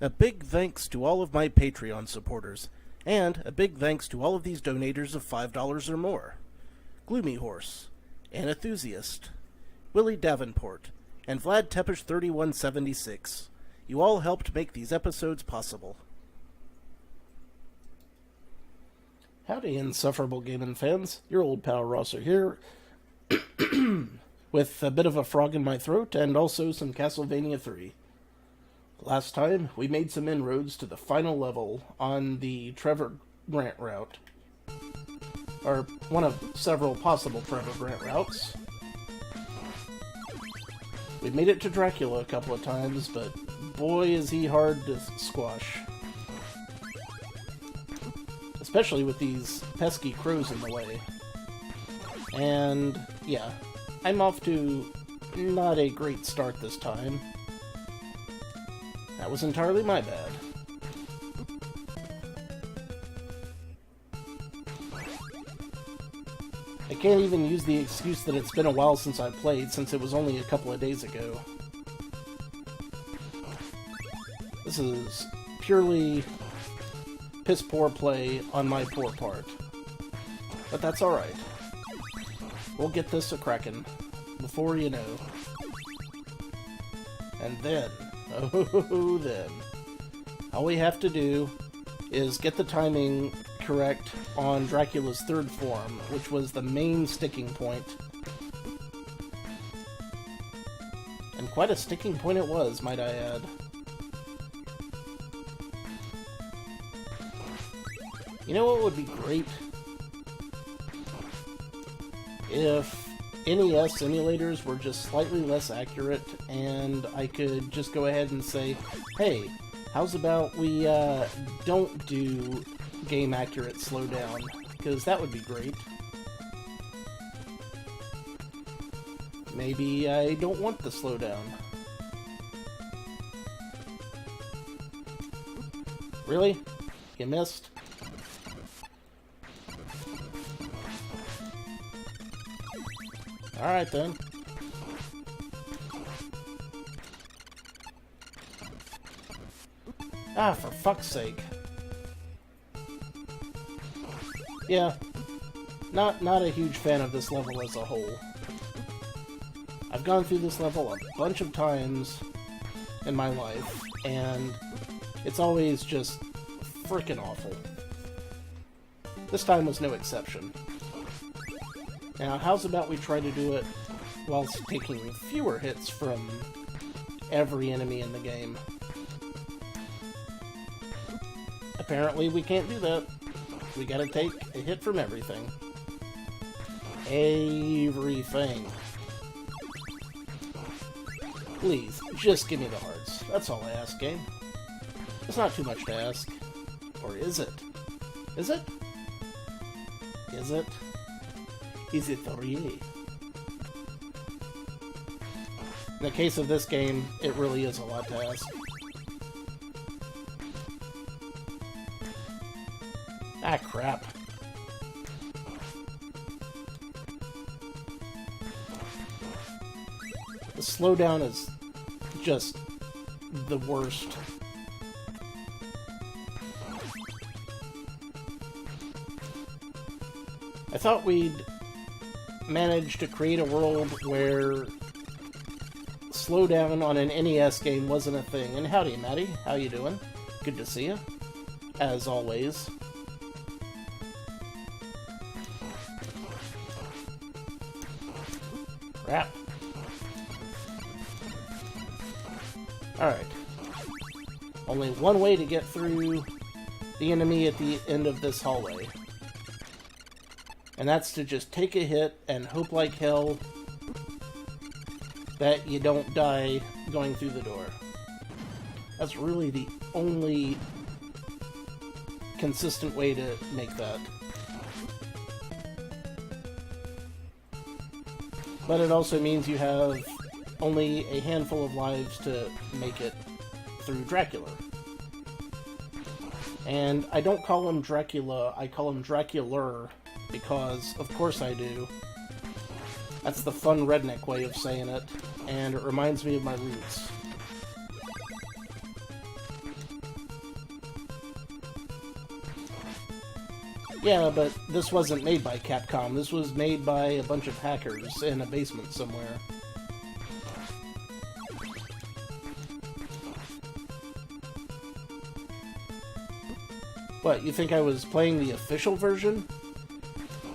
A big thanks to all of my Patreon supporters, and a big thanks to all of these donators of $5 or more. Gloomy Horse, An Enthusiast, Willie Davenport, and Vlad Tepish 3176. You all helped make these episodes possible. Howdy, insufferable gaming fans. Your old pal Rosser here, with a bit of a frog in my throat and also some Castlevania 3. Last time, we made some inroads to the final level on the Trevor Grant route. Or one of several possible Trevor Grant routes. We made it to Dracula a couple of times, but boy is he hard to squash. Especially with these pesky crows in the way. And, yeah, I'm off to not a great start this time. That was entirely my bad. I can't even use the excuse that it's been a while since I played, since it was only a couple of days ago. This is purely piss-poor play on my poor part. But that's alright. We'll get this a-crackin' before you know. And then, oh then, all we have to do is get the timing correct on Dracula's third form, which was the main sticking point. And quite a sticking point it was, might I add. You know what would be great? If NES simulators were just slightly less accurate, and I could just go ahead and say, hey, how's about we don't do game accurate slowdown? Because that would be great. Maybe I don't want the slowdown. Really? You missed? Alright then. Ah, for fuck's sake. Yeah, not a huge fan of this level as a whole. I've gone through this level a bunch of times in my life, and it's always just frickin' awful. This time was no exception. Now, how's about we try to do it whilst taking fewer hits from every enemy in the game? Apparently, we can't do that. We gotta take a hit from everything. Everything. Please, just give me the hearts. That's all I ask, game. It's not too much to ask. Or is it? Is it? Is it? Is it really? In the case of this game, it really is a lot to ask. Ah, crap. The slowdown is just the worst. I thought we'd manage to create a world where slowdown on an NES game wasn't a thing. And howdy, Maddie. How you doing? Good to see you. As always. Crap. Alright. Only one way to get through the enemy at the end of this hallway. And that's to just take a hit and hope like hell that you don't die going through the door. That's really the only consistent way to make that. But it also means you have only a handful of lives to make it through Dracula. And I don't call him Dracula, I call him Dracular, because of course I do. That's the fun redneck way of saying it, and it reminds me of my roots. Yeah, but this wasn't made by Capcom. This was made by a bunch of hackers in a basement somewhere. What, you think I was playing the official version?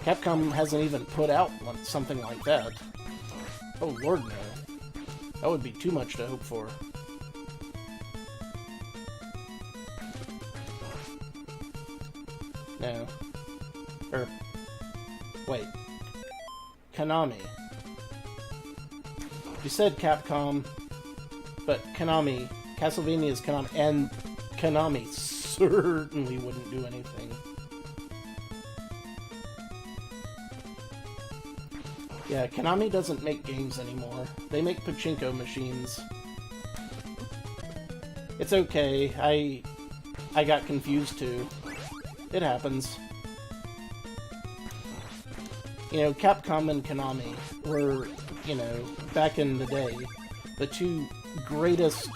Capcom hasn't even put out something like that. Oh lord, no. That would be too much to hope for. No. Wait. Konami. You said Capcom, but Konami. Castlevania is Konami, and Konami certainly wouldn't do anything. Yeah, Konami doesn't make games anymore. They make pachinko machines. It's okay. I got confused too. It happens. You know, Capcom and Konami were, you know, back in the day, the two greatest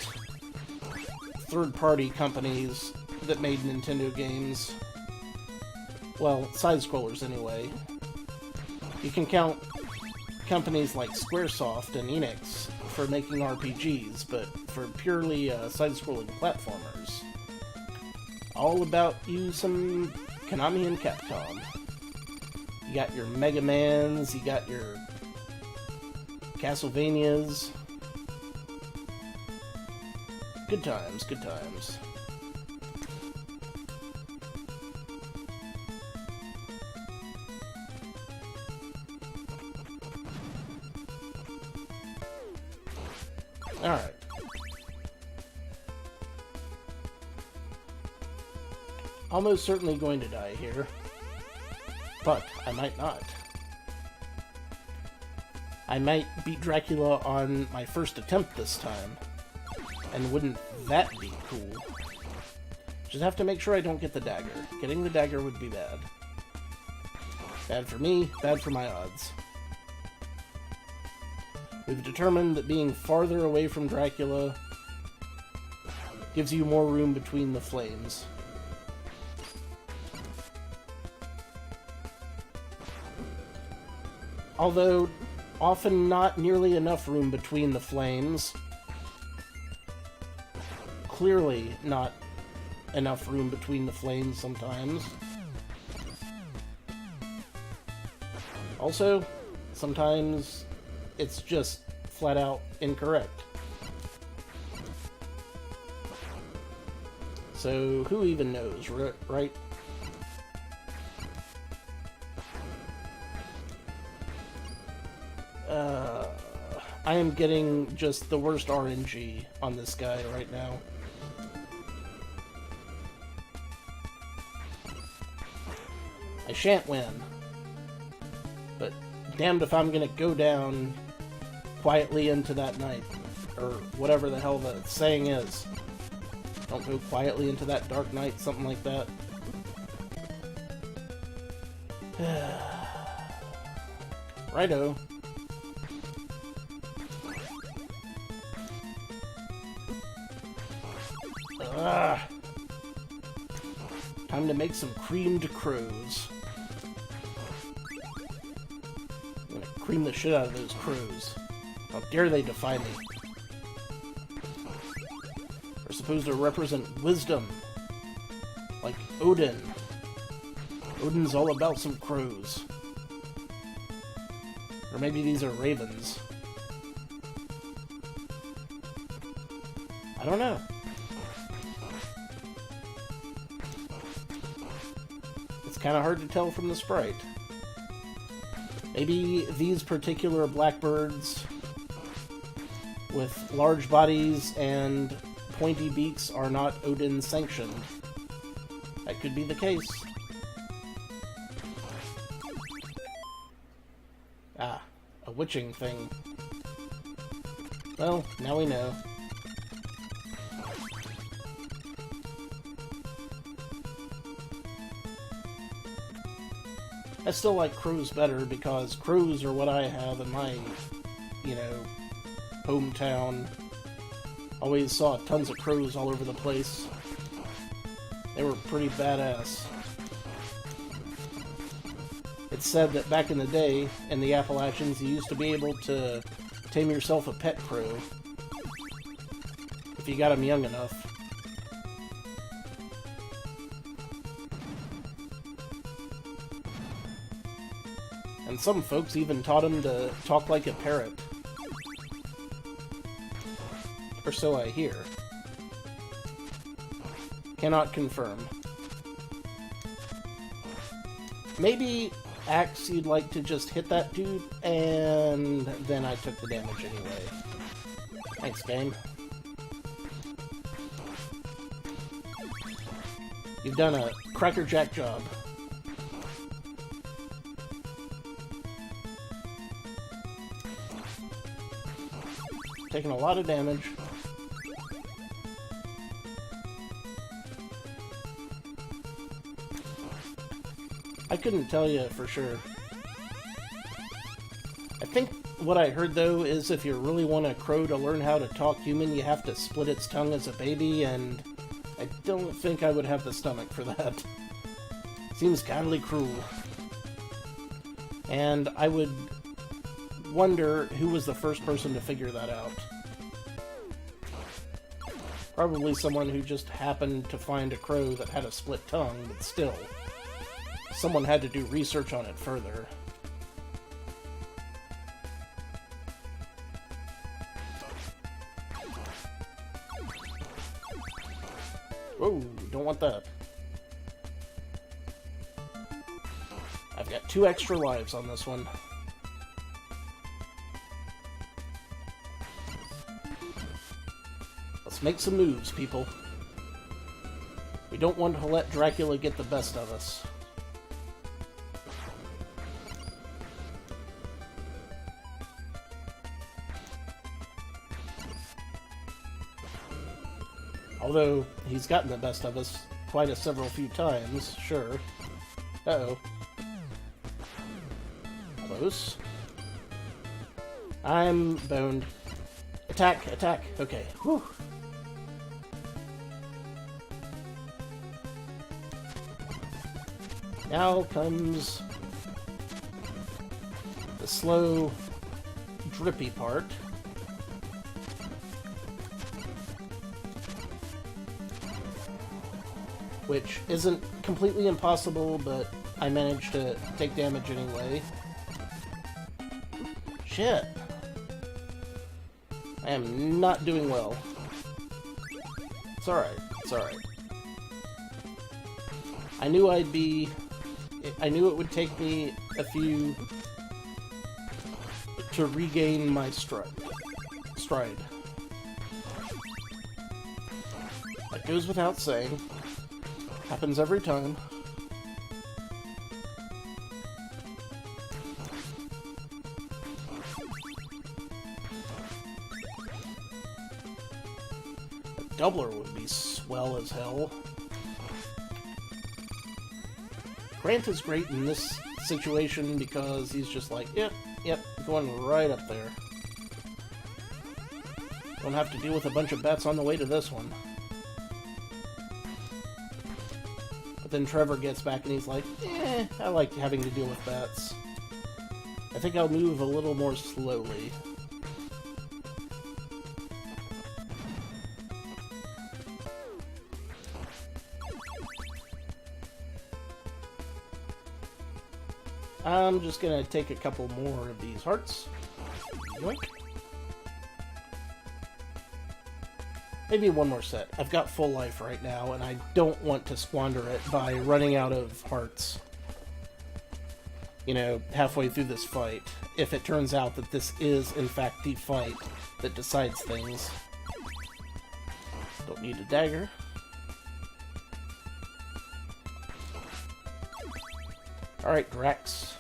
third-party companies that made Nintendo games. Well, side-scrollers anyway. You can count companies like Squaresoft and Enix for making RPGs, but for purely side-scrolling platformers, all about you some Konami and Capcom. You got your Mega Mans, you got your Castlevanias. Good times, good times. Alright. Almost certainly going to die here. But I might not. I might beat Dracula on my first attempt this time. And wouldn't that be cool? Just have to make sure I don't get the dagger. Getting the dagger would be bad. Bad for me, bad for my odds. We've determined that being farther away from Dracula gives you more room between the flames. Although, often not nearly enough room between the flames. Clearly not enough room between the flames sometimes. Also, sometimes it's just flat out incorrect. So, who even knows, right? I am getting just the worst RNG on this guy right now. I shan't win. But damned if I'm gonna go down quietly into that night. Or whatever the hell the saying is. Don't go quietly into that dark night, something like that. Righto. Time to make some creamed crows. I'm gonna cream the shit out of those crows. How dare they defy me? They're supposed to represent wisdom. Like Odin. Odin's all about some crows. Or maybe these are ravens. I don't know. It's kind of hard to tell from the sprite. Maybe these particular blackbirds with large bodies and pointy beaks are not Odin sanctioned. That could be the case. Ah, a witching thing. Well, now we know. I still like crows better because crows are what I have in my, you know, hometown. Always saw tons of crows all over the place. They were pretty badass. It's said that back in the day, in the Appalachians, you used to be able to tame yourself a pet crow if you got them young enough. And some folks even taught him to talk like a parrot. Or so I hear. Cannot confirm. Maybe, Axe, you'd like to just hit that dude, and then I took the damage anyway. Thanks, game. You've done a crackerjack job. Taking a lot of damage. I couldn't tell you for sure. I think what I heard, though, is if you really want a crow to learn how to talk human, you have to split its tongue as a baby, and I don't think I would have the stomach for that. Seems kindly cruel. And I would wonder who was the first person to figure that out. Probably someone who just happened to find a crow that had a split tongue, but still. Someone had to do research on it further. Whoa, don't want that. I've got 2 extra lives on this one. Let's make some moves, people. We don't want to let Dracula get the best of us. Although, he's gotten the best of us quite a few times, sure. Uh-oh. Close. I'm boned. Attack, attack. Okay. Whew. Now comes the slow, drippy part. Which isn't completely impossible, but I managed to take damage anyway. Shit. I am not doing well. It's alright, it's alright. I knew it would take me a few to regain my stride. That goes without saying. Happens every time. A doubler would be swell as hell. Grant is great in this situation because he's just like, yep, going right up there. Don't have to deal with a bunch of bats on the way to this one. Then Trevor gets back and he's like, I like having to deal with bats. I think I'll move a little more slowly. I'm just gonna take a couple more of these hearts. Yoink. Maybe one more set. I've got full life right now, and I don't want to squander it by running out of hearts. You know, halfway through this fight, if it turns out that this is, in fact, the fight that decides things. Don't need a dagger. Alright, Drax.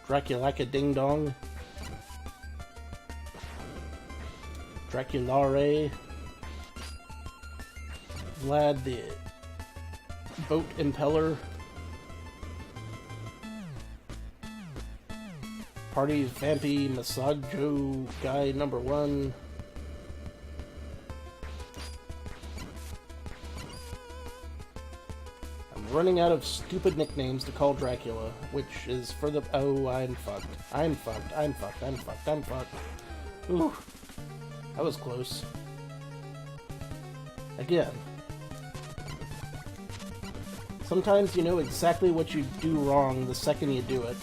Draculaka Ding Dong. Draculare. Vlad the Boat Impeller. Party Vampy Masajo Guy number 1. I'm running out of stupid nicknames to call Dracula, which is for the... Oh, I'm fucked. I'm fucked. I'm fucked. I'm fucked. I'm fucked. Ooh. That was close. Again. Sometimes you know exactly what you do wrong the second you do it.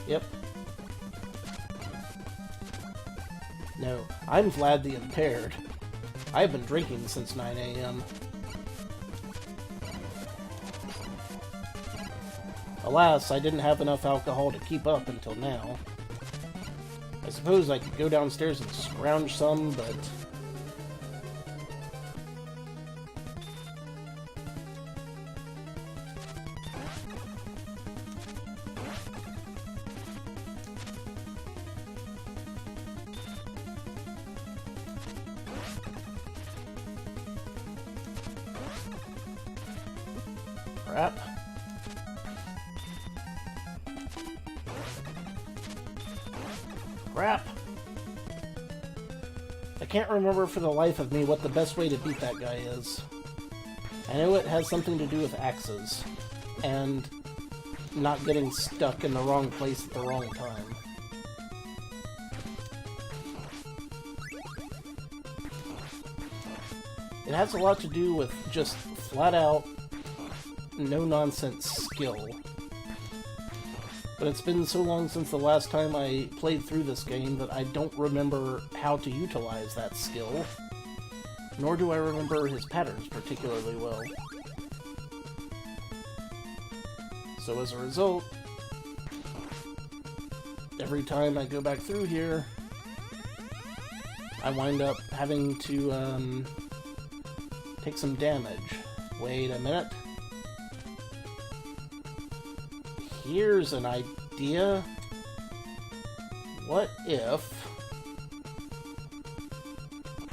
Yep. No, I'm Vlad the Impaired. I've been drinking since 9 a.m. Alas, I didn't have enough alcohol to keep up until now. I suppose I could go downstairs and scrounge some, but... Crap. Crap! I can't remember for the life of me what the best way to beat that guy is. I know it has something to do with axes, and not getting stuck in the wrong place at the wrong time. It has a lot to do with just flat-out, no-nonsense skill. But it's been so long since the last time I played through this game that I don't remember how to utilize that skill, nor do I remember his patterns particularly well. So as a result, every time I go back through here, I wind up having to take some damage. Wait a minute. Here's an idea. What if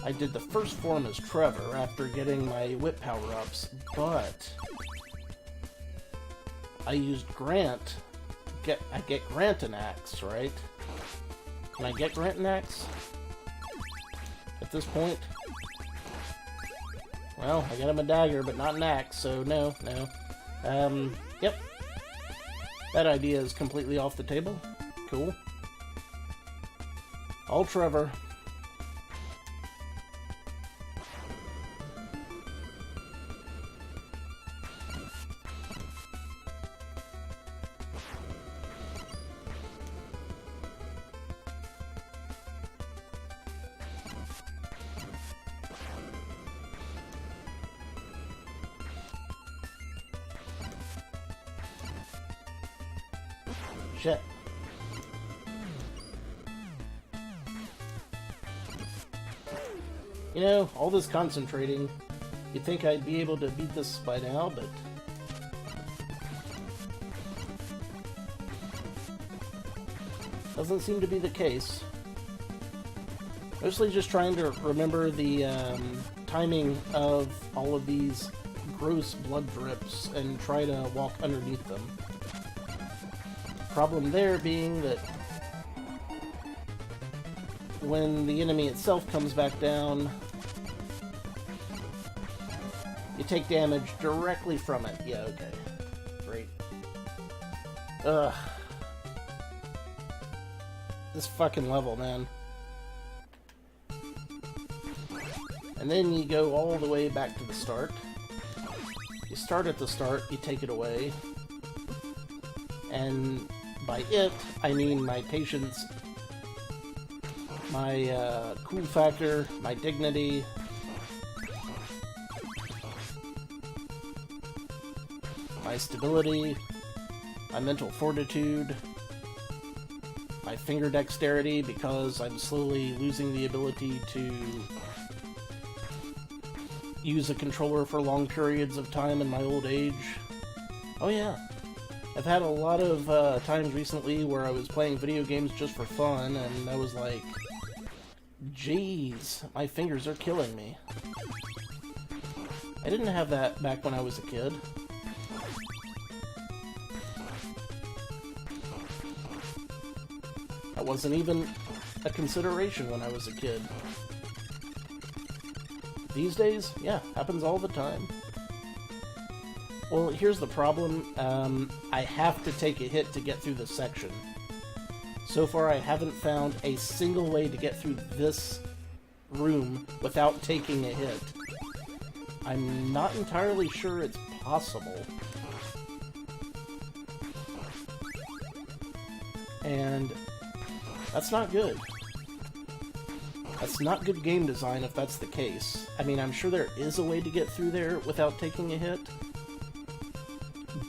I did the first form as Trevor after getting my whip power-ups, but I used Grant. I get Grant an axe, right? Can I get Grant an axe at this point? Well, I got him a dagger, but not an axe, so no. Yep. That idea is completely off the table. Cool. All Trevor. Shit. You know, all this concentrating, you'd think I'd be able to beat this by now, but... doesn't seem to be the case. Mostly just trying to remember the timing of all of these gross blood drips and try to walk underneath them. Problem there being that when the enemy itself comes back down, you take damage directly from it. Yeah, okay. Great. Ugh. This fucking level, man. And then you go all the way back to the start. You start at the start, you take it away. And by it, I mean my patience, my cool factor, my dignity, my stability, my mental fortitude, my finger dexterity, because I'm slowly losing the ability to use a controller for long periods of time in my old age. Oh yeah. I've had a lot of times recently where I was playing video games just for fun, and I was like, jeez, my fingers are killing me. I didn't have that back when I was a kid. That wasn't even a consideration when I was a kid. These days, yeah, happens all the time. Well, here's the problem. I have to take a hit to get through this section. So far, I haven't found a single way to get through this room without taking a hit. I'm not entirely sure it's possible. And that's not good. That's not good game design if that's the case. I mean, I'm sure there is a way to get through there without taking a hit,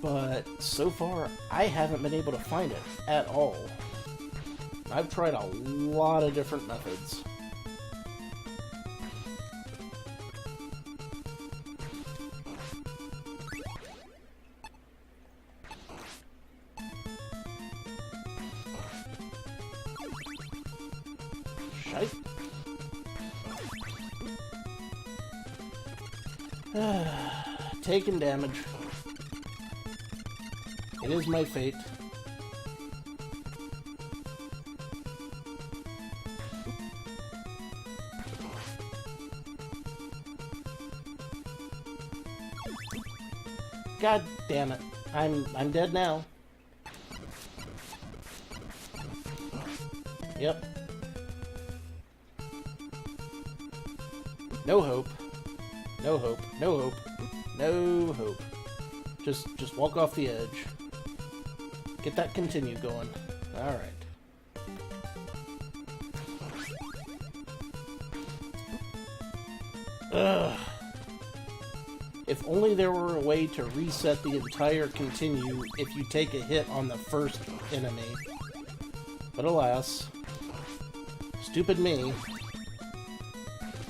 but so far, I haven't been able to find it at all. I've tried a lot of different methods. Shite. Taking damage. It is my fate. God damn it. I'm dead now. Yep. No hope. No hope. No hope. No hope. Just walk off the edge. Get that continue going. Alright. Ugh. If only there were a way to reset the entire continue if you take a hit on the first enemy. But alas, stupid me,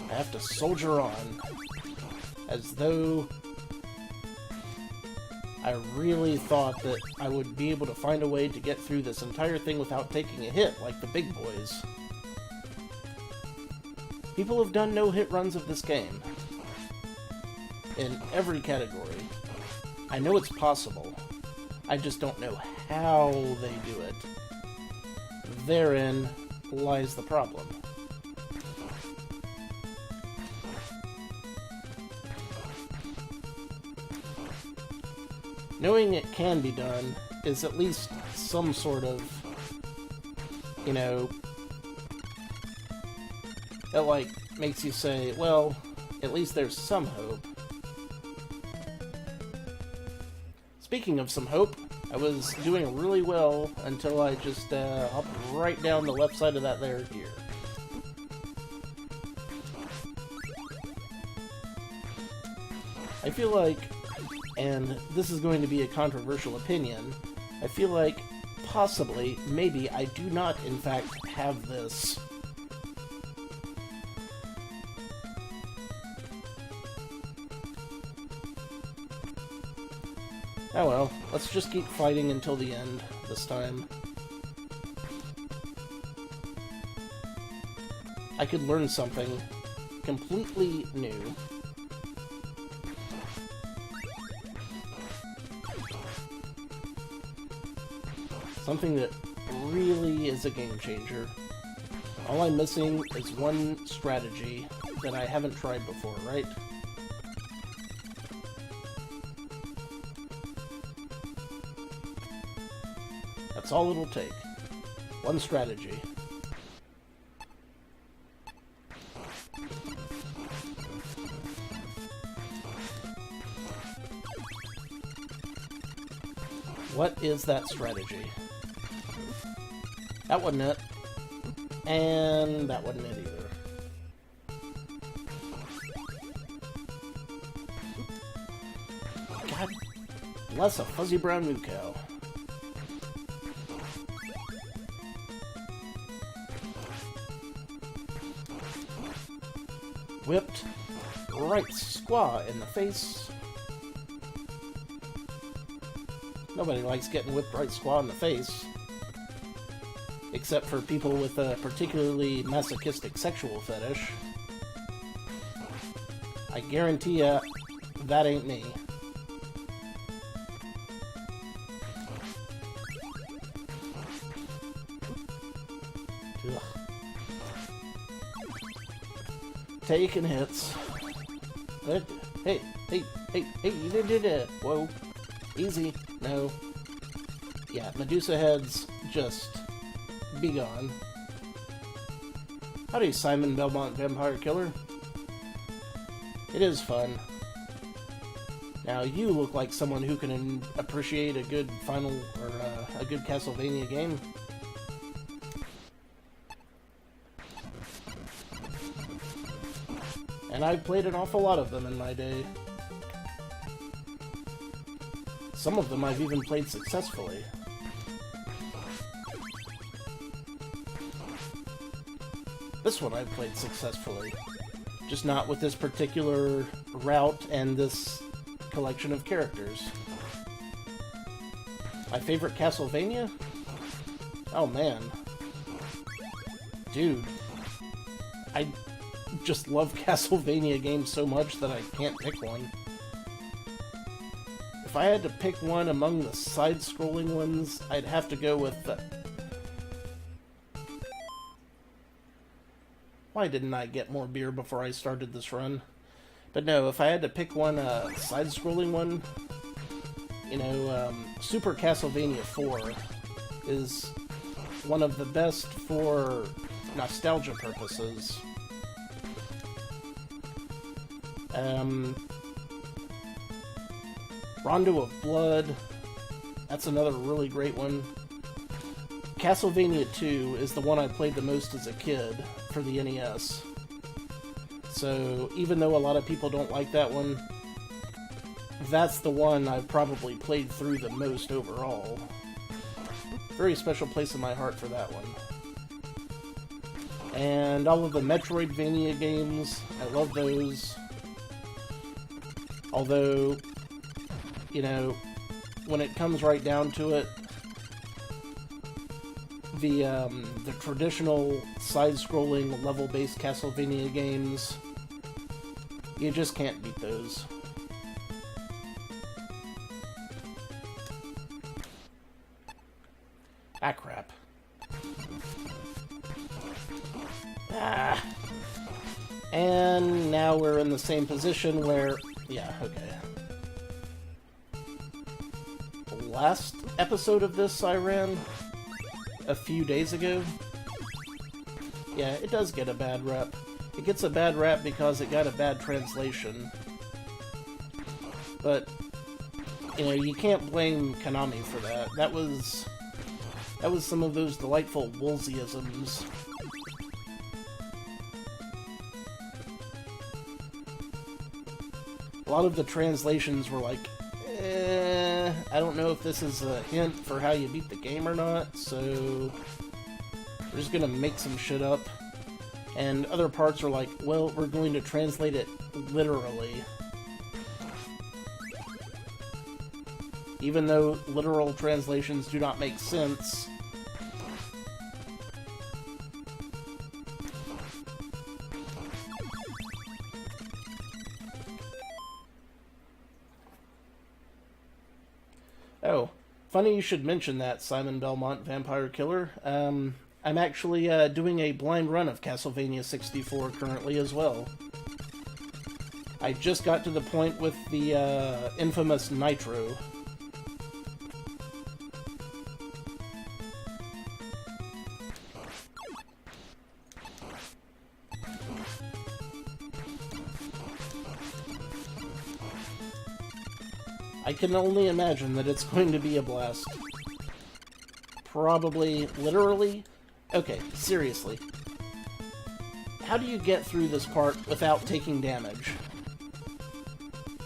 I have to soldier on, as though I really thought that I would be able to find a way to get through this entire thing without taking a hit, like the big boys. People have done no-hit runs of this game. In every category. I know it's possible. I just don't know how they do it. Therein lies the problem. Knowing it can be done is at least some sort of, you know, that, like, makes you say, well, at least there's some hope. Speaking of some hope, I was doing really well until I just hopped right down the left side of that there gear. I feel like, and this is going to be a controversial opinion, I feel like possibly, maybe, I do not in fact have this. Oh well, let's just keep fighting until the end, this time. I could learn something completely new. Something that really is a game changer. All I'm missing is one strategy that I haven't tried before, right? That's all it'll take. One strategy. What is that strategy? That wasn't it. And that wasn't it either. God bless a fuzzy brown moo cow. Whipped right squaw in the face. Nobody likes getting whipped right squaw in the face. Except for people with a particularly masochistic sexual fetish. I guarantee ya, that ain't me. taking hits. Hey, hey, hey, hey, you did it. Whoa. Easy. No. Yeah, Medusa heads, just be gone. Howdy, Simon Belmont Vampire Killer. It is fun. Now, you look like someone who can appreciate a good final, or a good Castlevania game. And I've played an awful lot of them in my day. Some of them I've even played successfully. This one I've played successfully. Just not with this particular route and this collection of characters. My favorite Castlevania? Oh man. Dude. I just love Castlevania games so much that I can't pick one. If I had to pick one among the side-scrolling ones, I'd have to go with the... Why didn't I get more beer before I started this run? But no, if I had to pick one, side-scrolling one, you know, Super Castlevania 4 is one of the best for nostalgia purposes. Rondo of Blood, that's another really great one. Castlevania 2 is the one I played the most as a kid for the NES. So, even though a lot of people don't like that one, that's the one I've probably played through the most overall. Very special place in my heart for that one. And all of the Metroidvania games, I love those. Although, you know, when it comes right down to it, the traditional side-scrolling, level-based Castlevania games, you just can't beat those. Ah, crap. Ah. And now we're in the same position where... Yeah, okay. The last episode of this I ran a few days ago. Yeah, it does get a bad rep. It gets a bad rep because it got a bad translation. But, you know, you can't blame Konami for that. That was some of those delightful Woolseyisms. A lot of the translations were like, I don't know if this is a hint for how you beat the game or not, so we're just gonna make some shit up. And other parts are like, well, we're going to translate it literally. Even though literal translations do not make sense. Oh, funny you should mention that, Simon Belmont Vampire Killer. I'm actually doing a blind run of Castlevania 64 currently as well. I just got to the point with the infamous Nitro. I can only imagine that it's going to be a blast. Probably, literally. Okay, seriously. How do you get through this part without taking damage?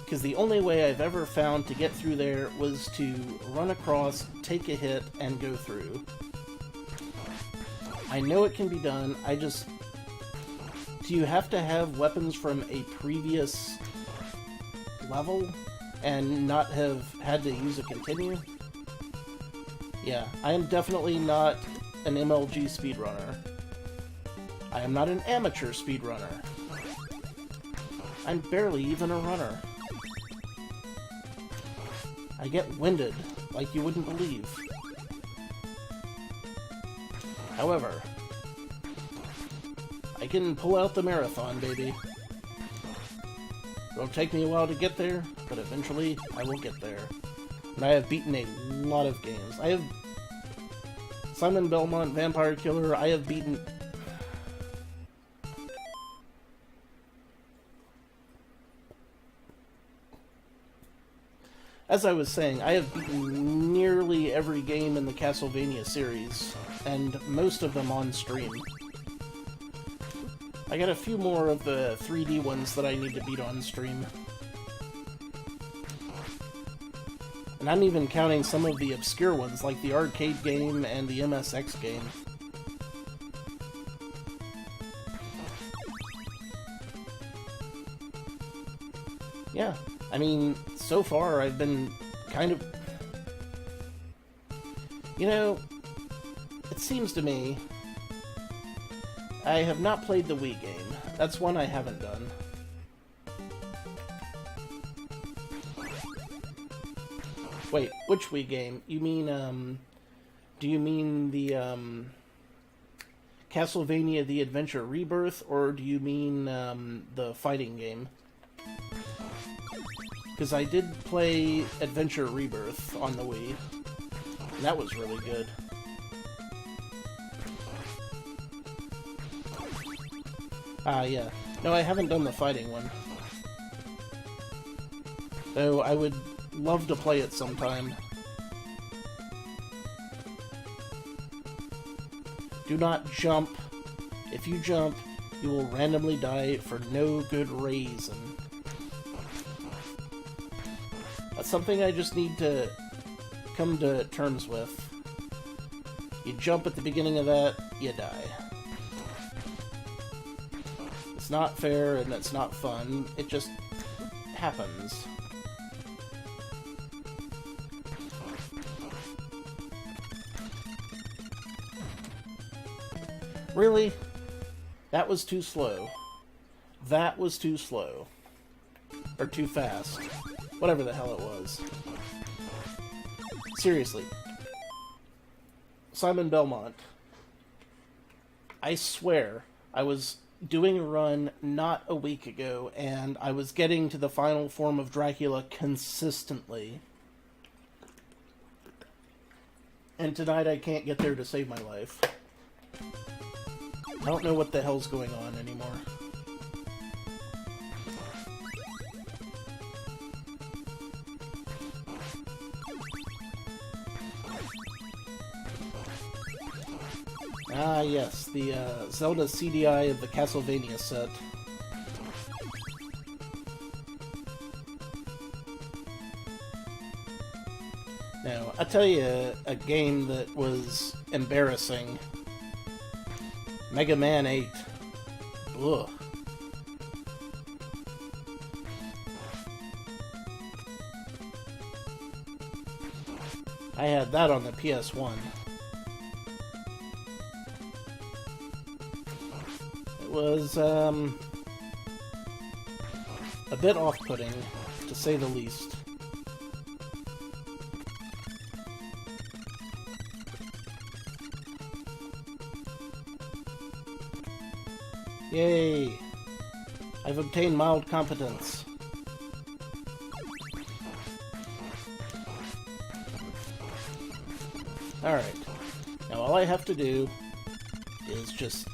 Because the only way I've ever found to get through there was to run across, take a hit, and go through. I know it can be done, I just... Do you have to have weapons from a previous level and not have had to use a continue? Yeah, I am definitely not an MLG speedrunner. I am not an amateur speedrunner. I'm barely even a runner. I get winded, like you wouldn't believe. However, I can pull out the marathon, baby. It'll take me a while to get there, but eventually I will get there. And I have beaten a lot of games. I have Simon Belmont, Vampire Killer, I have beaten... As I was saying, I have beaten nearly every game in the Castlevania series, and most of them on stream. I got a few more of the 3D ones that I need to beat on stream. And I'm even counting some of the obscure ones, like the arcade game and the MSX game. Yeah, I mean, so far I've been kind of... You know, it seems to me I have not played the Wii game. That's one I haven't done. Wait, which Wii game? You mean, do you mean the, Castlevania The Adventure Rebirth, or do you mean, the fighting game? Because I did play Adventure Rebirth on the Wii, and that was really good. Yeah. No, I haven't done the fighting one. Though I would love to play it sometime. Do not jump. If you jump, you will randomly die for no good reason. That's something I just need to come to terms with. You jump at the beginning of that, you die. It's not fair and it's not fun. It just happens. Really? That was too slow. That was too slow. Or too fast. Whatever the hell it was. Seriously. Simon Belmont. I swear, I was doing a run not a week ago, and I was getting to the final form of Dracula consistently. And tonight I can't get there to save my life. I don't know what the hell's going on anymore. Ah, yes, the Zelda CDI of the Castlevania set. Now, I'll tell you a game that was embarrassing. Mega Man 8. Ugh. I had that on the PS1. It was, a bit off-putting, to say the least. Yay! I've obtained mild competence. Alright. Now all I have to do is just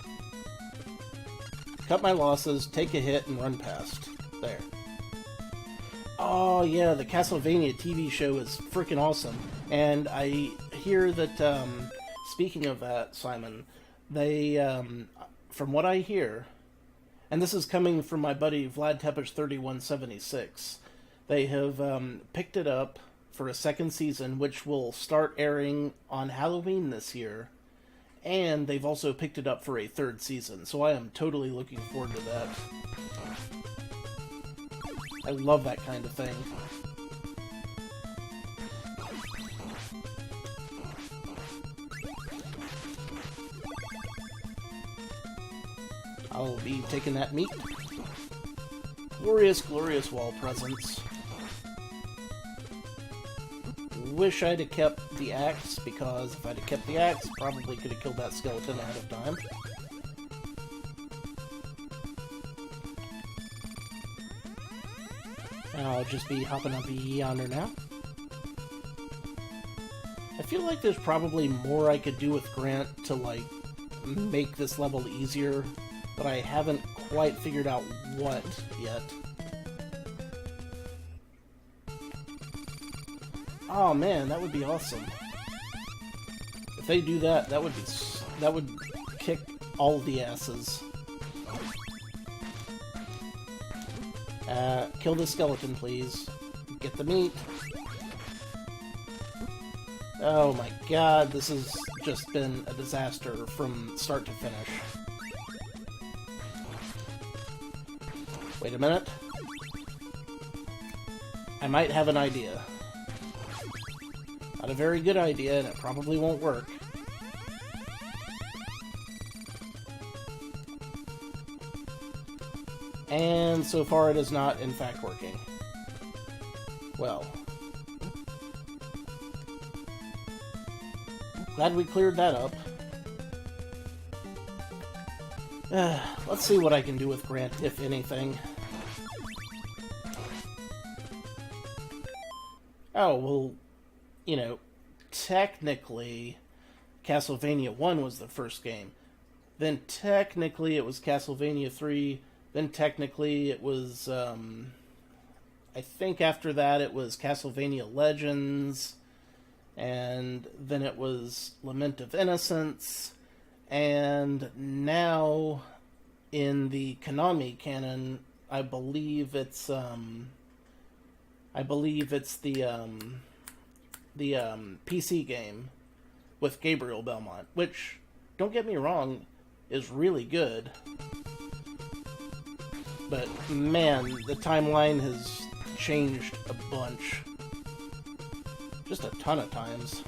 cut my losses, take a hit, and run past. There. Oh yeah, the Castlevania TV show is freaking awesome. And I hear that, speaking of that, Simon, they, from what I hear, and this is coming from my buddy Vlad Tepich 3176, they have picked it up for a second season, which will start airing on Halloween this year, and they've also picked it up for a third season, so I am totally looking forward to that. I love that kind of thing. I'll be taking that meat. Glorious, glorious wall presence. Wish I'd have kept the axe, because if I'd have kept the axe, probably could have killed that skeleton ahead of time. I'll just be hopping up yonder now. I feel like there's probably more I could do with Grant to, like, make this level easier, but I haven't quite figured out what yet. Oh man, that would be awesome. If they do that, that would kick all the asses. Kill the skeleton, please. Get the meat. Oh my god, this has just been a disaster from start to finish. Wait a minute. I might have an idea. Not a very good idea, and it probably won't work. And so far it is not, in fact, working. Well. Glad we cleared that up. Let's see what I can do with Grant, if anything. Oh, well, you know, technically, Castlevania 1 was the first game. Then technically it was Castlevania 3. Then technically it was, I think after that it was Castlevania Legends. And then it was Lament of Innocence. And now, in the Konami canon, I believe it's the PC game with Gabriel Belmont, which, don't get me wrong, is really good. But man, the timeline has changed a bunch. Just a ton of times.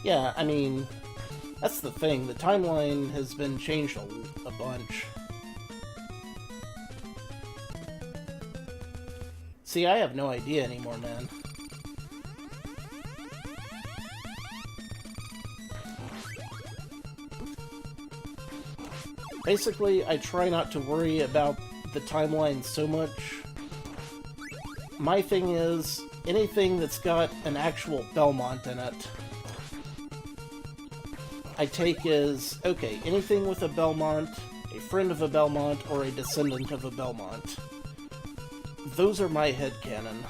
Yeah, I mean, that's the thing. The timeline has been changed a bunch. See, I have no idea anymore, man. Basically, I try not to worry about the timeline so much. My thing is, anything that's got an actual Belmont in it, I take as, okay, anything with a Belmont, a friend of a Belmont, or a descendant of a Belmont. Those are my headcanon.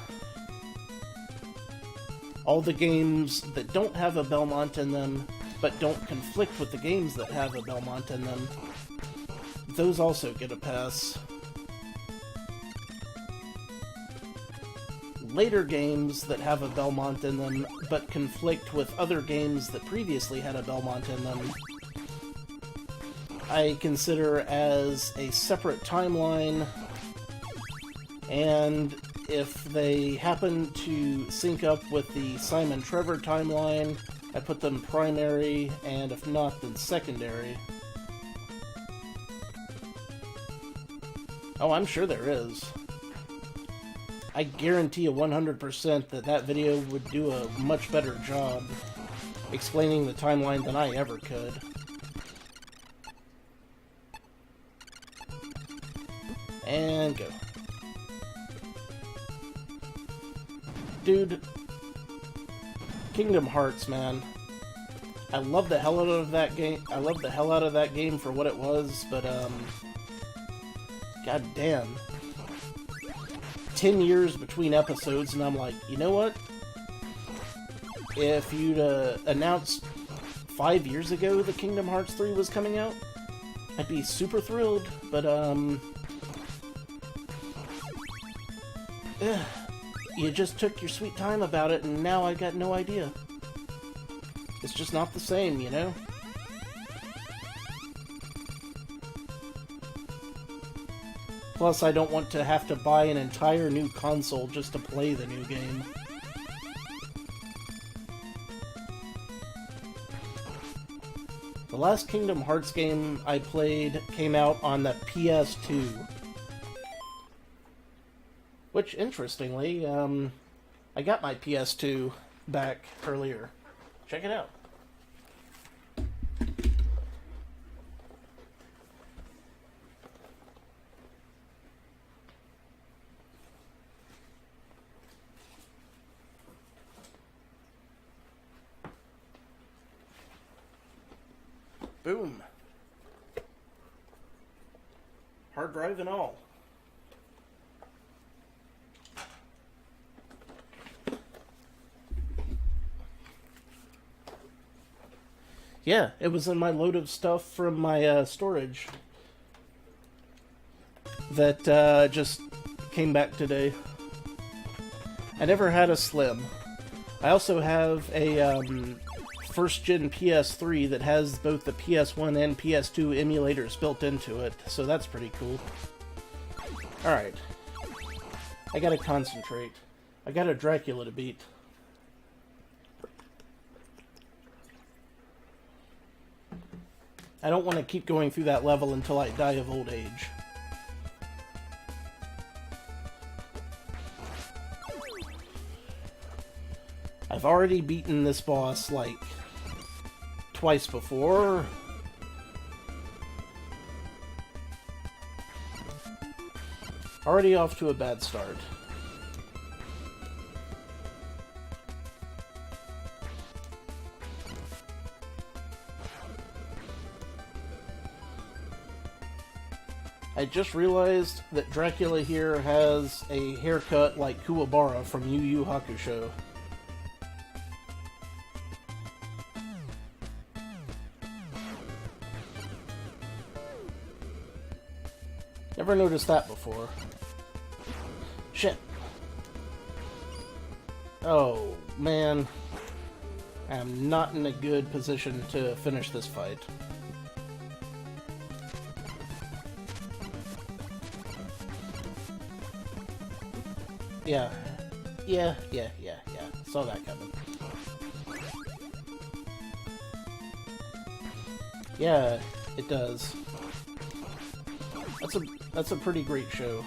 All the games that don't have a Belmont in them, but don't conflict with the games that have a Belmont in them, those also get a pass. Later games that have a Belmont in them, but conflict with other games that previously had a Belmont in them, I consider as a separate timeline, and if they happen to sync up with the Simon Trevor timeline, I put them primary, and if not, then secondary. Oh, I'm sure there is. I guarantee you 100% that that video would do a much better job explaining the timeline than I ever could. And go. Dude, Kingdom Hearts, man. I love the hell out of that game. I love the hell out of that game for what it was, but god damn. 10 years between episodes, and I'm like, you know what? If you'd announced 5 years ago that Kingdom Hearts 3 was coming out, I'd be super thrilled, but you just took your sweet time about it, and now I got no idea. It's just not the same, you know? Plus, I don't want to have to buy an entire new console just to play the new game. The last Kingdom Hearts game I played came out on the PS2. Which, interestingly, I got my PS2 back earlier. Check it out. Boom. Hard drive and all. Yeah, it was in my load of stuff from my storage that just came back today. I never had a Slim. I also have a first-gen PS3 that has both the PS1 and PS2 emulators built into it, so that's pretty cool. Alright. I gotta concentrate. I got a Dracula to beat. I don't want to keep going through that level until I die of old age. I've already beaten this boss, like, twice before. Already off to a bad start. I just realized that Dracula here has a haircut like Kuwabara from Yu Yu Hakusho. Never noticed that before. Shit. Oh, man. I'm not in a good position to finish this fight. Yeah. Yeah. Saw that coming. Yeah, it does. That's a pretty great show.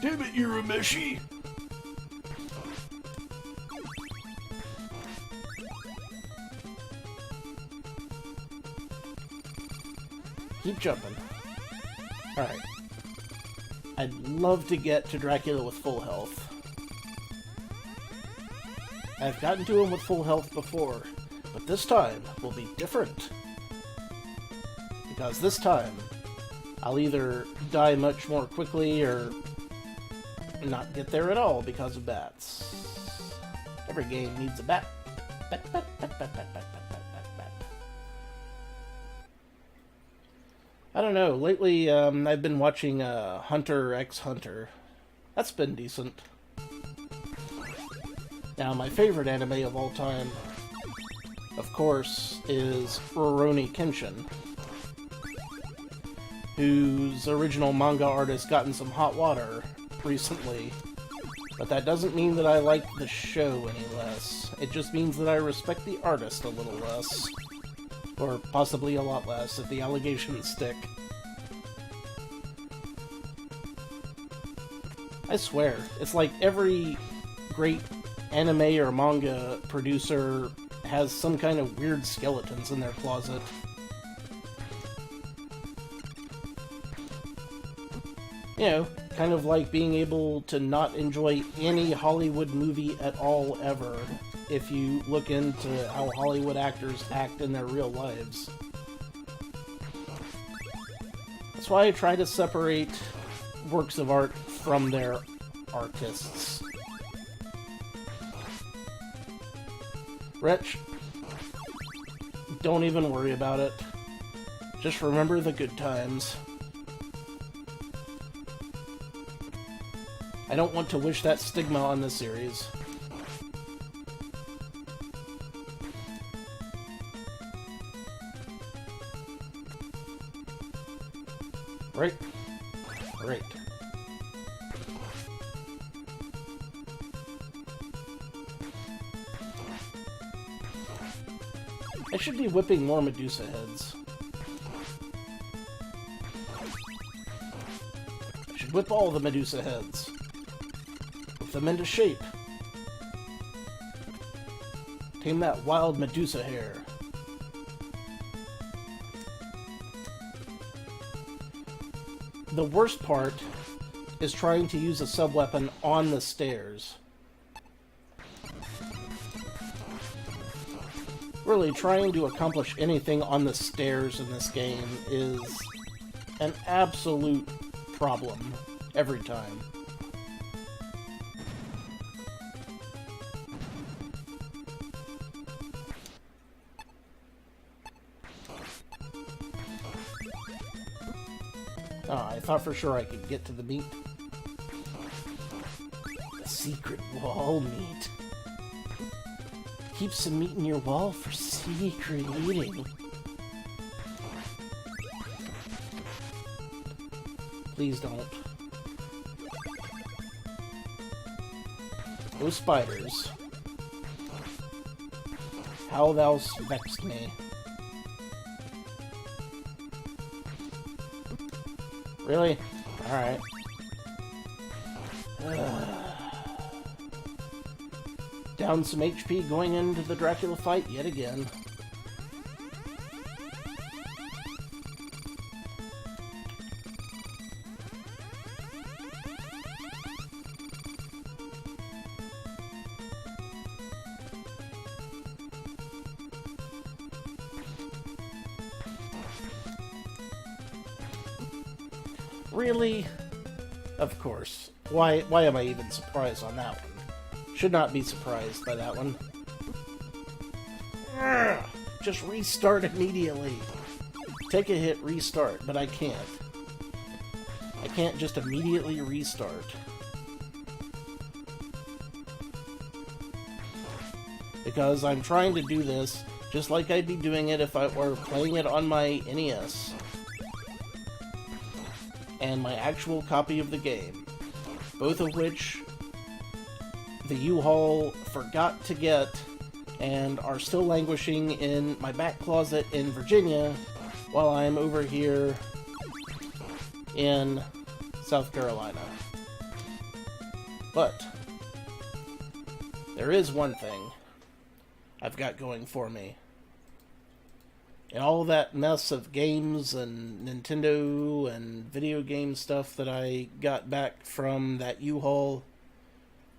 Damn it, Urameshi! Keep jumping. Alright. I'd love to get to Dracula with full health. I've gotten to him with full health before, but this time will be different. Because this time, I'll either die much more quickly or not get there at all because of bats. Every game needs a bat. Bat. I don't know, lately I've been watching Hunter x Hunter. That's been decent. Now, my favorite anime of all time, of course, is Rurouni Kenshin, whose original manga artist got in some hot water recently. But that doesn't mean that I like the show any less. It just means that I respect the artist a little less. Or possibly a lot less, if the allegations stick. I swear, it's like every great anime or manga producer has some kind of weird skeletons in their closet. You know, kind of like being able to not enjoy any Hollywood movie at all ever, if you look into how Hollywood actors act in their real lives. That's why I try to separate works of art from their artists. Wretch, don't even worry about it. Just remember the good times. I don't want to wish that stigma on this series. Right? Right. I should be whipping more Medusa heads. I should whip all the Medusa heads. Whip them into shape. Tame that wild Medusa hair. The worst part is trying to use a sub-weapon on the stairs. Really, trying to accomplish anything on the stairs in this game is an absolute problem every time. Oh, I thought for sure I could get to the meat. The secret wall meat. Keep some meat in your wall for secret eating. Please don't. No spiders. How thou's vexed me. Really? Alright. Down some HP going into the Dracula fight yet again. Really? Of course. Why am I even surprised on that one? Should not be surprised by that one. Urgh, just restart immediately. Take a hit, restart, but I can't. I can't just immediately restart. Because I'm trying to do this just like I'd be doing it if I were playing it on my NES. And my actual copy of the game. Both of which the U-Haul forgot to get and are still languishing in my back closet in Virginia while I'm over here in South Carolina. But there is one thing I've got going for me. And all that mess of games and Nintendo and video game stuff that I got back from that U-Haul,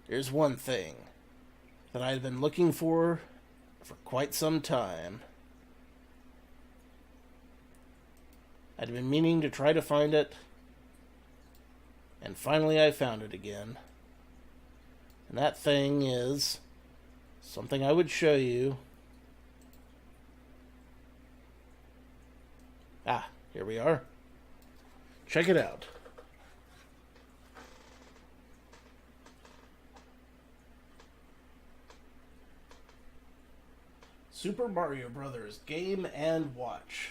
there's one thing that I've been looking for quite some time. I'd been meaning to try to find it, and finally I found it again. And that thing is something I would show you. Ah, here we are. Check it out. Super Mario Brothers Game & Watch.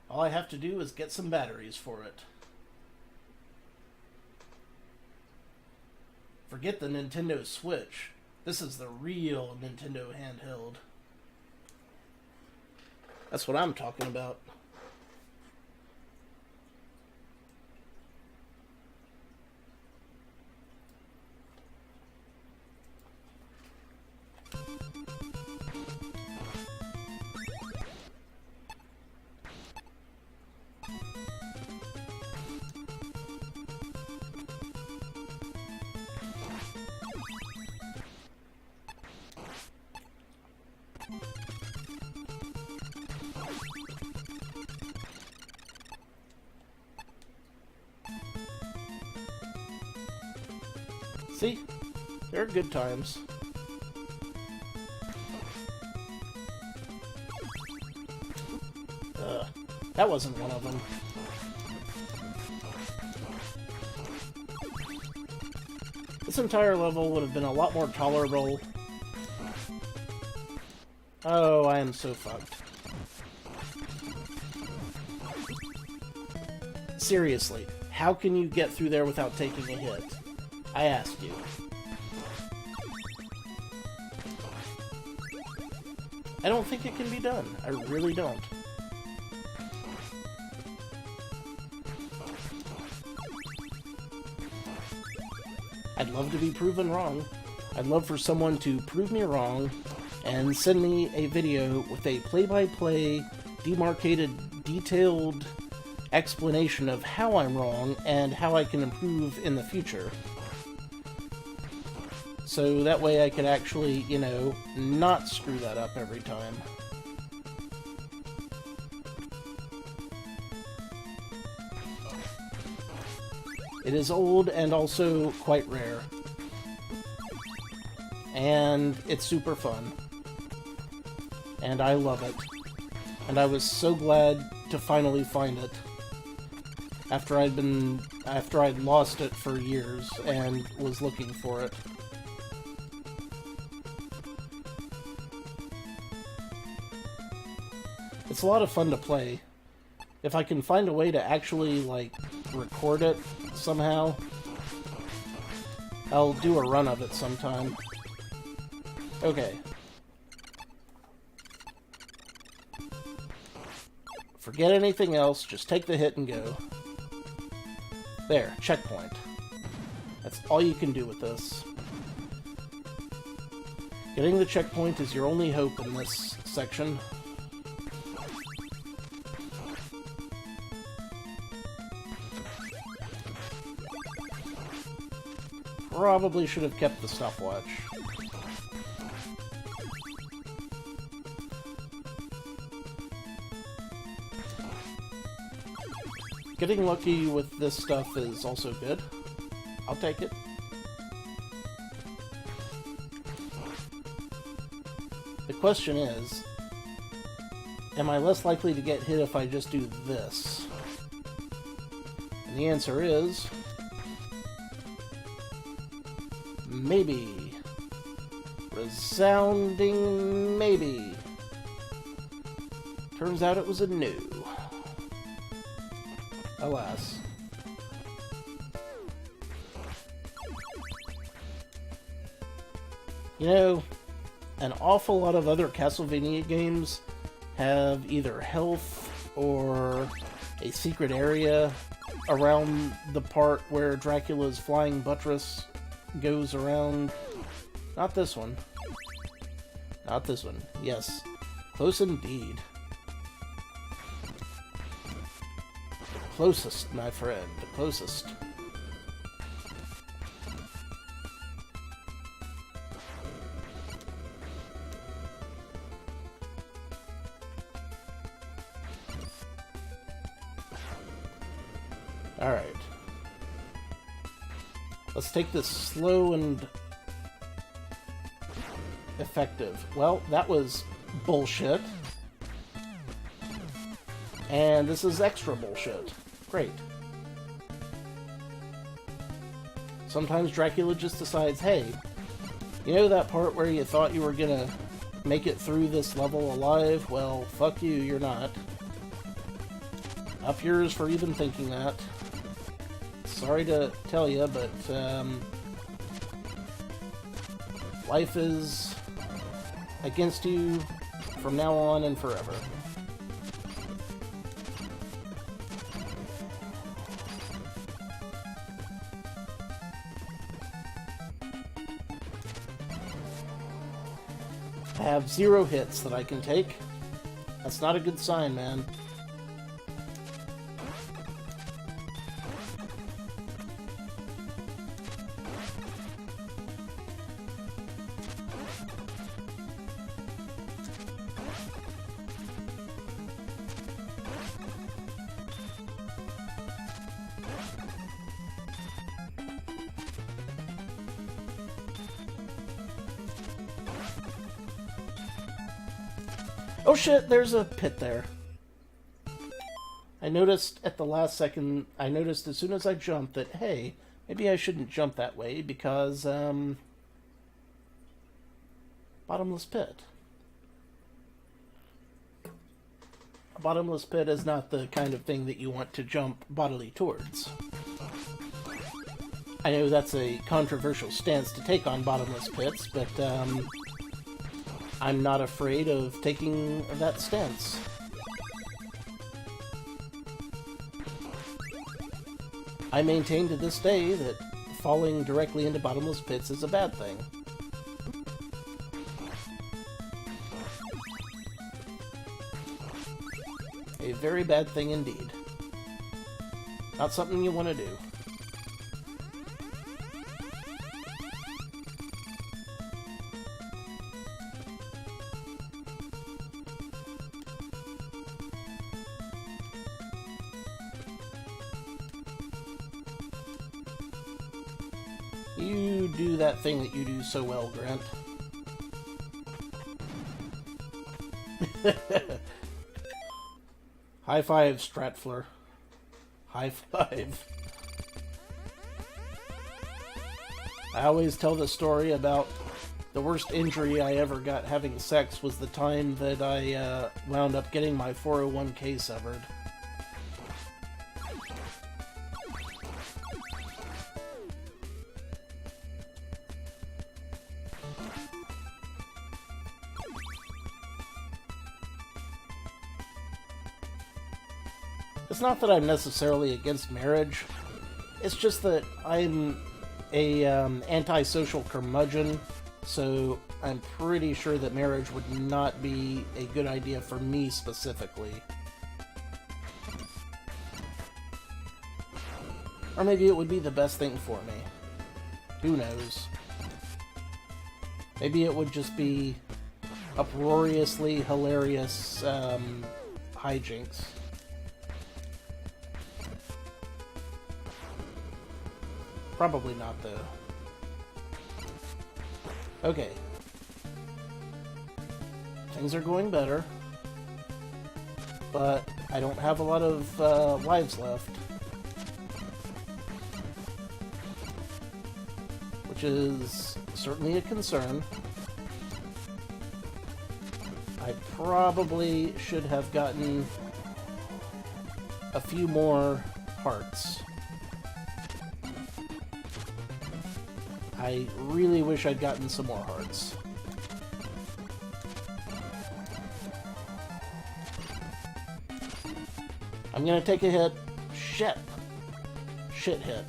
All I have to do is get some batteries for it. Forget the Nintendo Switch. This is the real Nintendo handheld. That's what I'm talking about. See? They're good times. That wasn't one of them. This entire level would have been a lot more tolerable. Oh, I am so fucked. Seriously, how can you get through there without taking a hit? I ask you. I don't think it can be done. I really don't. I'd love to be proven wrong. I'd love for someone to prove me wrong and send me a video with a play-by-play, demarcated, detailed explanation of how I'm wrong and how I can improve in the future. So that way I could actually, you know, not screw that up every time. It is old and also quite rare. And it's super fun. And I love it. And I was so glad to finally find it. After I'd lost it for years and was looking for it. It's a lot of fun to play. If I can find a way to actually, like, record it somehow, I'll do a run of it sometime. Okay. Forget anything else, just take the hit and go. There, checkpoint. That's all you can do with this. Getting the checkpoint is your only hope in this section. Probably should have kept the stopwatch. Getting lucky with this stuff is also good. I'll take it. The question is, am I less likely to get hit if I just do this? And the answer is... maybe. Resounding maybe. Turns out it was a no. Alas. You know, an awful lot of other Castlevania games have either health or a secret area around the part where Dracula's flying buttress goes around. Not this one. Not this one. Yes. Close indeed. The closest, my friend. The closest. Alright. Let's take this slow and effective. Well, that was bullshit. And this is extra bullshit. Great. Sometimes Dracula just decides, hey, you know that part where you thought you were gonna make it through this level alive? Well, fuck you, you're not. Up yours for even thinking that. Sorry to tell you, but life is against you from now on and forever. I have 0 hits that I can take. That's not a good sign, man. Oh shit, there's a pit there. I noticed at the last second, I noticed as soon as I jumped that, hey, maybe I shouldn't jump that way because, bottomless pit. A bottomless pit is not the kind of thing that you want to jump bodily towards. I know that's a controversial stance to take on bottomless pits, but, I'm not afraid of taking that stance. I maintain to this day that falling directly into bottomless pits is a bad thing. A very bad thing indeed. Not something you want to do. You do that thing that you do so well, Grant. High five, Stratfler. High five. I always tell the story about the worst injury I ever got having sex was the time that I wound up getting my 401k severed. It's not that I'm necessarily against marriage, it's just that I'm a antisocial curmudgeon, so I'm pretty sure that marriage would not be a good idea for me specifically. Or maybe it would be the best thing for me. Who knows? Maybe it would just be uproariously hilarious hijinks. Probably not, though. Okay. Things are going better. But I don't have a lot of lives left. Which is certainly a concern. I probably should have gotten a few more hearts. I really wish I'd gotten some more hearts. I'm gonna take a hit. Shit. Shit hit.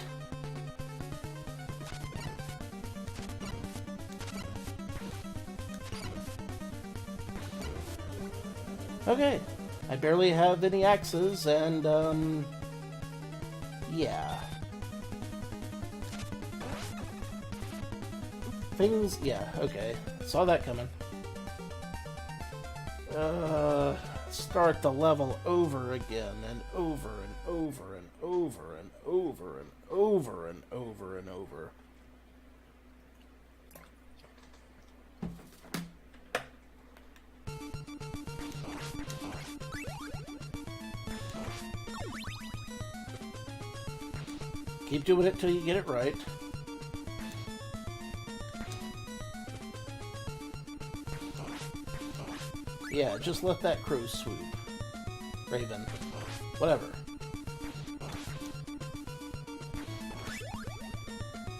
Okay. I barely have any axes, and, yeah. Things, yeah, okay. Saw that coming. Start the level over again, and over, and over, and over, and over, and over, and over, and over. Keep doing it till you get it right. Yeah, just let that crow swoop. Raven. Whatever.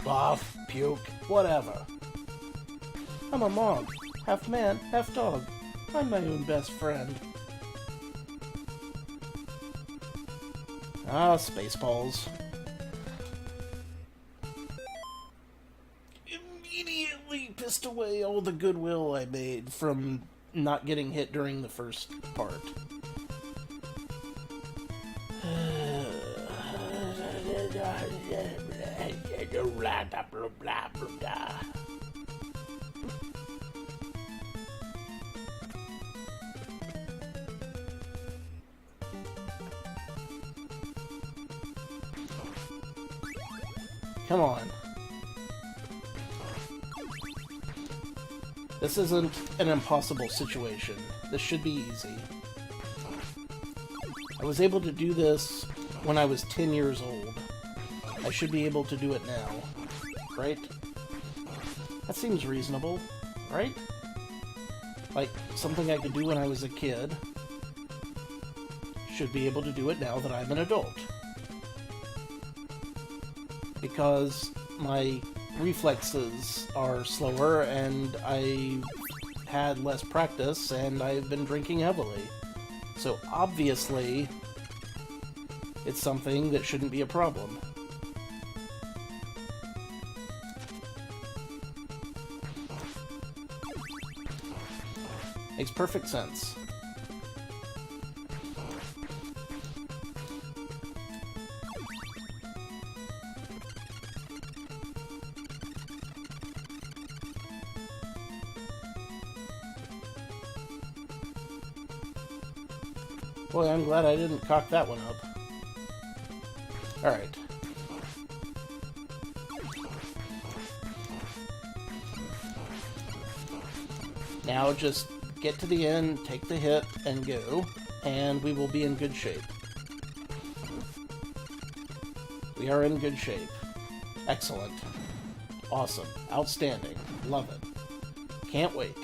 Boff, puke, whatever. I'm a mog. Half man, half dog. I'm my own best friend. Ah, Spaceballs. Immediately pissed away all the goodwill I made from not getting hit during the first part. Come on. This isn't an impossible situation. This should be easy. I was able to do this when I was 10 years old. I should be able to do it now. Right? That seems reasonable, right? Like, something I could do when I was a kid. Should be able to do it now that I'm an adult. Because my reflexes are slower, and I had less practice, and I've been drinking heavily. So obviously, it's something that shouldn't be a problem. Makes perfect sense. Boy, I'm glad I didn't cock that one up. Alright. Now just get to the end, take the hit, and go, and we will be in good shape. We are in good shape. Excellent. Awesome. Outstanding. Love it. Can't wait.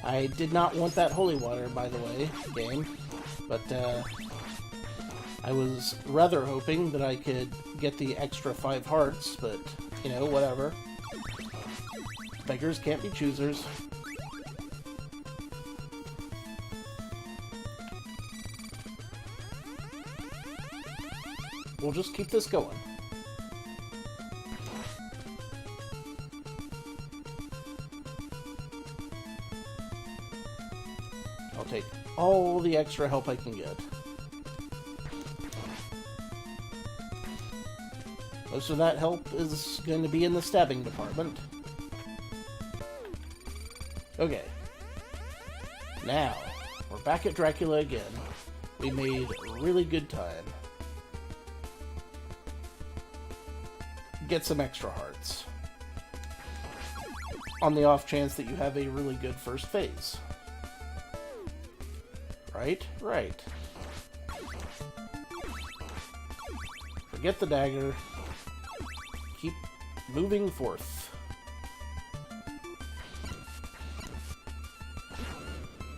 I did not want that holy water, by the way, game, but I was rather hoping that I could get the extra 5 hearts, but, you know, whatever. Beggars can't be choosers. We'll just keep this going. I'll take all the extra help I can get. Most of that help is going to be in the stabbing department. Okay. Now, we're back at Dracula again. We made really good time. Get some extra hearts. On the off chance that you have a really good first phase. Right? Right. Forget the dagger. Keep moving forth.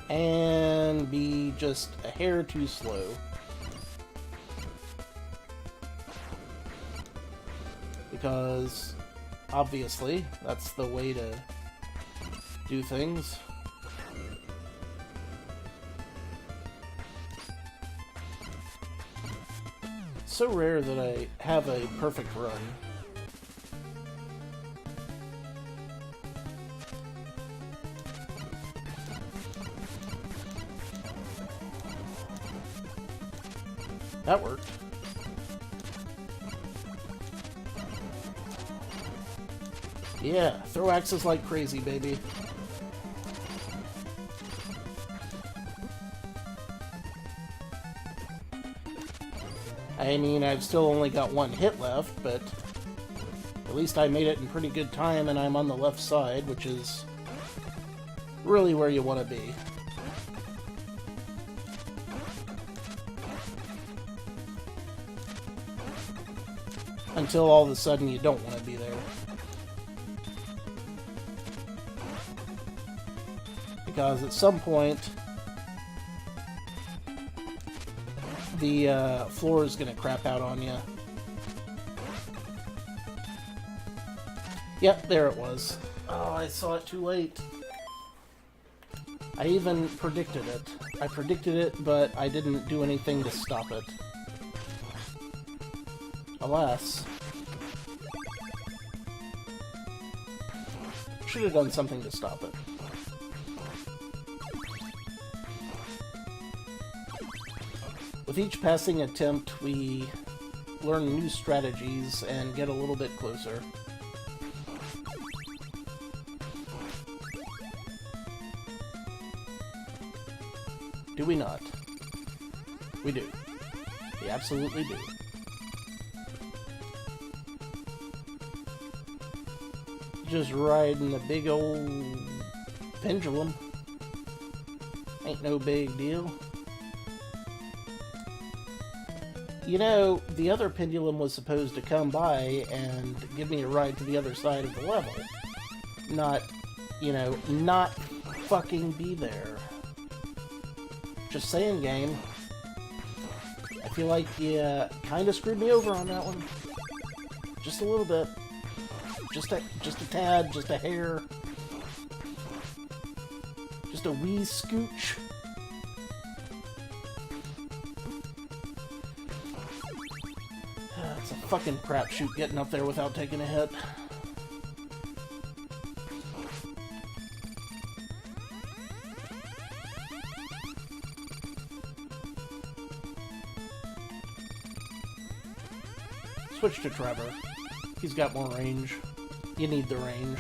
And be just a hair too slow. Because, obviously, that's the way to do things. It's so rare that I have a perfect run. That worked. Yeah, throw axes like crazy, baby. I mean, I've still only got 1 hit left, but at least I made it in pretty good time, and I'm on the left side, which is really where you want to be. Until all of a sudden you don't want to be there. Because at some point, the floor is going to crap out on you. Yep, there it was. Oh, I saw it too late. I even predicted it. I predicted it, but I didn't do anything to stop it. Alas. Should have done something to stop it. With each passing attempt, we learn new strategies and get a little bit closer. Do we not? We do. We absolutely do. Just riding the big old pendulum. Ain't no big deal. You know, the other pendulum was supposed to come by and give me a ride to the other side of the level. Not, you know, not fucking be there. Just saying, game. I feel like you kind of screwed me over on that one. Just a little bit. Just a tad, just a hair. Just a wee scooch. It's a fucking crapshoot getting up there without taking a hit. Switch to Trevor. He's got more range. You need the range.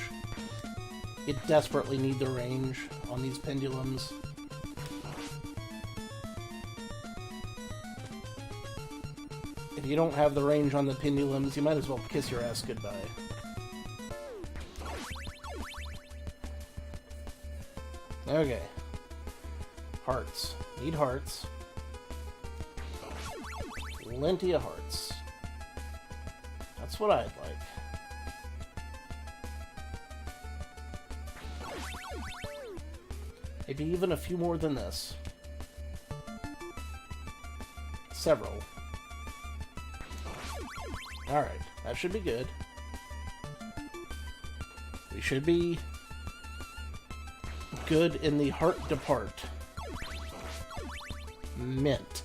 You desperately need the range on these pendulums. If you don't have the range on the pendulums, you might as well kiss your ass goodbye. Okay. Hearts. Need hearts. Plenty of hearts. That's what I'd like. Maybe even a few more than this. Several. Alright, that should be good. We should be good in the heart depart. Mint.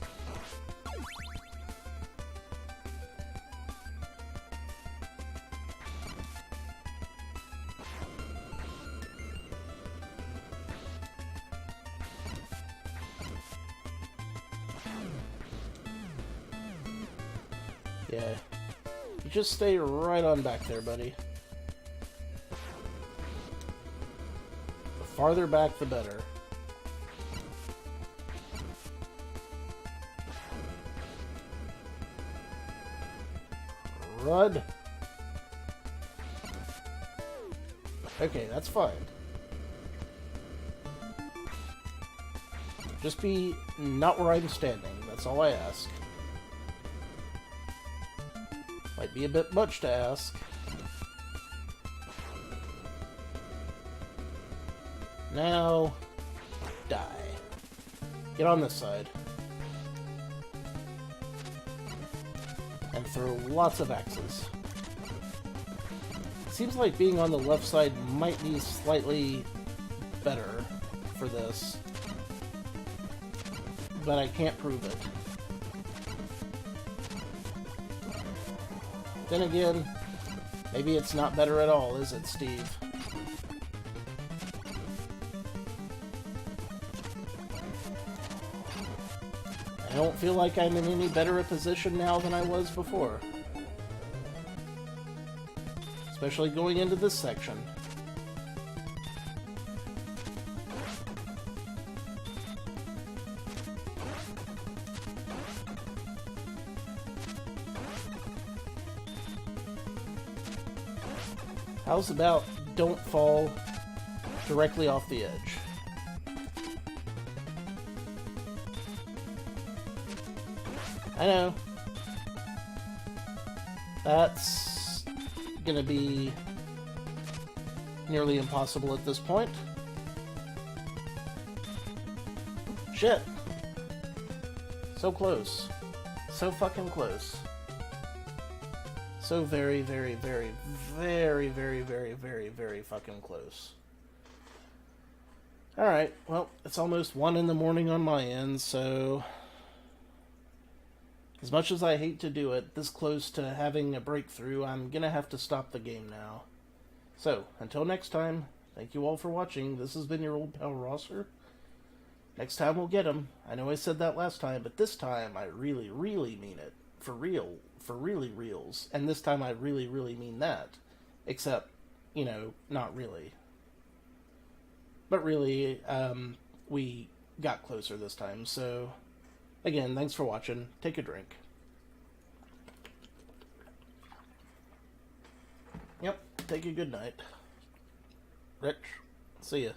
Yeah. You just stay right on back there, buddy. The farther back, the better. Rud. Okay, that's fine. Just be not where I'm standing. That's all I ask. Might be a bit much to ask. Now, die. Get on this side. And throw lots of axes. Seems like being on the left side might be slightly better for this. But I can't prove it. Then again, maybe it's not better at all, is it, Steve? I don't feel like I'm in any better a position now than I was before. Especially going into this section. How's about don't fall directly off the edge? I know. That's gonna be nearly impossible at this point. Shit. So close. So fucking close. So very, very, very, very, very, very, very, very fucking close. Alright, well, it's almost 1 in the morning on my end, so... As much as I hate to do it, this close to having a breakthrough, I'm gonna have to stop the game now. So, until next time, thank you all for watching. This has been your old pal Rosser. Next time we'll get him. I know I said that last time, but this time I really, really mean it. For real. For really reals. And this time I really, really mean that. Except, you know, not really. But really, we got closer this time, so... Again, thanks for watching. Take a drink. Yep, take a good night. Rich, see ya.